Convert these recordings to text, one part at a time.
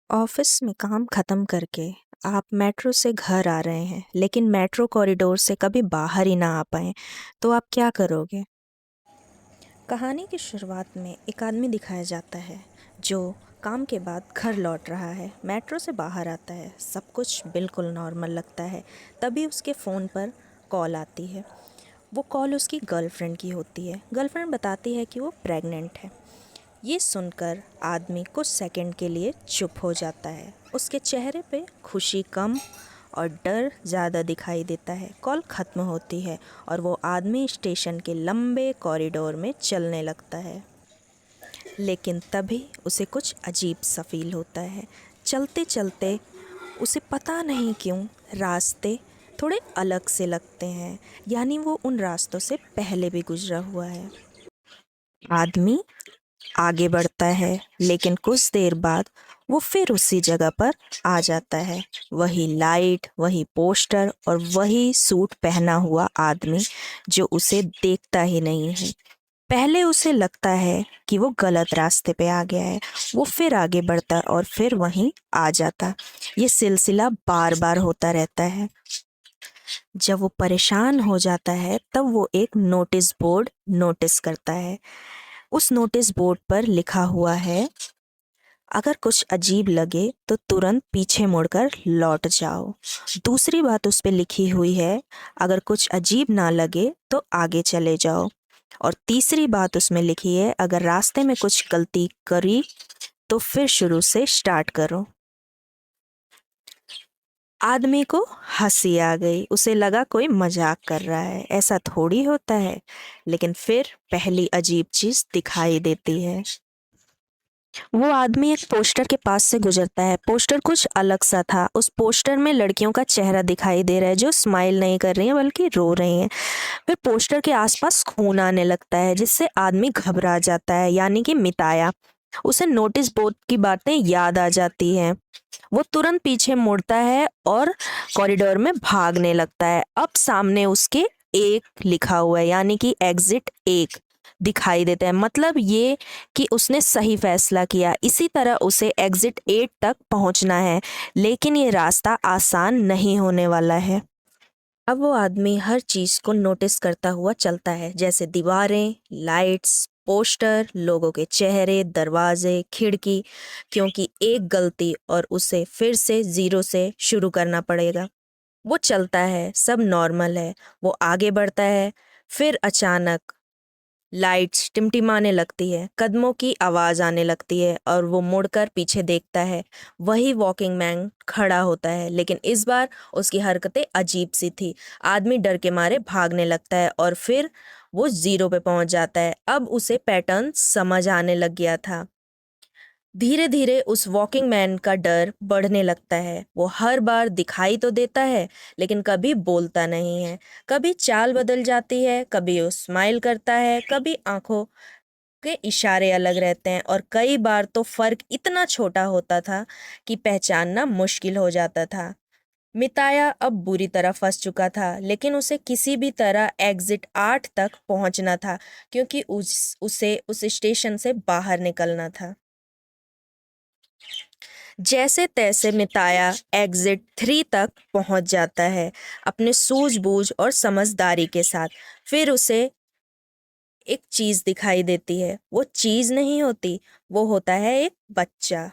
Office में काम खत्म करके आप मेट्रो से घर आ रहे हैं, लेकिन मेट्रो कॉरिडोर से कभी बाहर ही ना आ पाए, तो आप क्या करोगे? कहानी की शुरुआत में एक आदमी दिखाया जाता है जो काम के बाद घर लौट रहा है। मेट्रो से बाहर आता है, सब कुछ बिल्कुल नॉर्मल लगता है। तभी उसके फ़ोन पर कॉल आती है। वो कॉल उसकी गर्लफ्रेंड की होती है। गर्लफ्रेंड बताती है कि वो प्रेग्नेंट है। ये सुनकर आदमी कुछ सेकंड के लिए चुप हो जाता है। उसके चेहरे पे खुशी कम और डर ज़्यादा दिखाई देता है। कॉल ख़त्म होती है और वो आदमी स्टेशन के लंबे कॉरिडोर में चलने लगता है। लेकिन तभी उसे कुछ अजीब सा फील होता है। चलते चलते उसे पता नहीं क्यों रास्ते थोड़े अलग से लगते हैं, यानी वो उन रास्तों से पहले भी गुजरा हुआ है। आदमी आगे बढ़ता है, लेकिन कुछ देर बाद वो फिर उसी जगह पर आ जाता है। वही लाइट, वही पोस्टर और वही सूट पहना हुआ आदमी जो उसे देखता ही नहीं है। पहले उसे लगता है कि वो गलत रास्ते पे आ गया है। वो फिर आगे बढ़ता और फिर वहीं आ जाता। ये सिलसिला बार बार होता रहता है। जब वो परेशान हो जाता है तब वो एक नोटिस बोर्ड नोटिस करता है। उस नोटिस बोर्ड पर लिखा हुआ है, अगर कुछ अजीब लगे तो तुरंत पीछे मुड़कर लौट जाओ। दूसरी बात उस पे लिखी हुई है, अगर कुछ अजीब ना लगे तो आगे चले जाओ। और तीसरी बात उसमें लिखी है, अगर रास्ते में कुछ गलती करी तो फिर शुरू से स्टार्ट करो। आदमी को हंसी आ गई। उसे लगा कोई मजाक कर रहा है, ऐसा थोड़ी होता है। लेकिन फिर पहली अजीब चीज दिखाई देती है। वो आदमी एक पोस्टर के पास से गुजरता है। पोस्टर कुछ अलग सा था। उस पोस्टर में लड़कियों का चेहरा दिखाई दे रहा है जो स्माइल नहीं कर रही हैं बल्कि रो रही हैं। फिर पोस्टर के आसपास खून आने लगता है, जिससे आदमी घबरा जाता है, यानी कि मिताया। उसे नोटिस बोर्ड की बातें याद आ जाती हैं। वो तुरंत पीछे मुड़ता है और कॉरिडोर में भागने लगता है। अब सामने उसके एक लिखा हुआ है, यानी कि एग्जिट एक दिखाई देता है। मतलब ये कि उसने सही फैसला किया। इसी तरह उसे एग्जिट 8 तक पहुंचना है, लेकिन ये रास्ता आसान नहीं होने वाला है। अब वो आदमी हर चीज को नोटिस करता हुआ चलता है, जैसे दीवारें, लाइट्स, पोस्टर, लोगों के चेहरे, दरवाजे, खिड़की, क्योंकि एक गलती और उसे फिर से जीरो से शुरू करना पड़ेगा। वो चलता है, सब नॉर्मल है। वो आगे बढ़ता है, फिर अचानक लाइट्स टिमटिमाने लगती है, कदमों की आवाज आने लगती है और वो मुड़कर पीछे देखता है। वही वॉकिंग मैन खड़ा होता है, लेकिन इस बार उसकी हरकतें अजीब सी थी। आदमी डर के मारे भागने लगता है और फिर वो जीरो पे पहुंच जाता है। अब उसे पैटर्न समझ आने लग गया था। धीरे धीरे उस वॉकिंग मैन का डर बढ़ने लगता है। वो हर बार दिखाई तो देता है, लेकिन कभी बोलता नहीं है। कभी चाल बदल जाती है, कभी वो स्माइल करता है, कभी आंखों के इशारे अलग रहते हैं, और कई बार तो फर्क इतना छोटा होता था कि पहचानना मुश्किल हो जाता था। मिताया अब बुरी तरह फंस चुका था, लेकिन उसे किसी भी तरह एग्जिट 8 तक पहुंचना था, क्योंकि उसे उस स्टेशन से बाहर निकलना था। जैसे तैसे मिताया एग्जिट 3 तक पहुंच जाता है, अपने सूझबूझ और समझदारी के साथ। फिर उसे एक चीज दिखाई देती है। वो चीज नहीं होती, वो होता है एक बच्चा।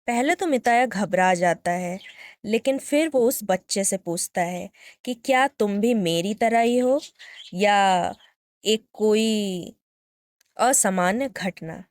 पहले तो मिताया घबरा जाता है, लेकिन फिर वो उस बच्चे से पूछता है कि क्या तुम भी मेरी तरह ही हो, या एक कोई असामान्य घटना।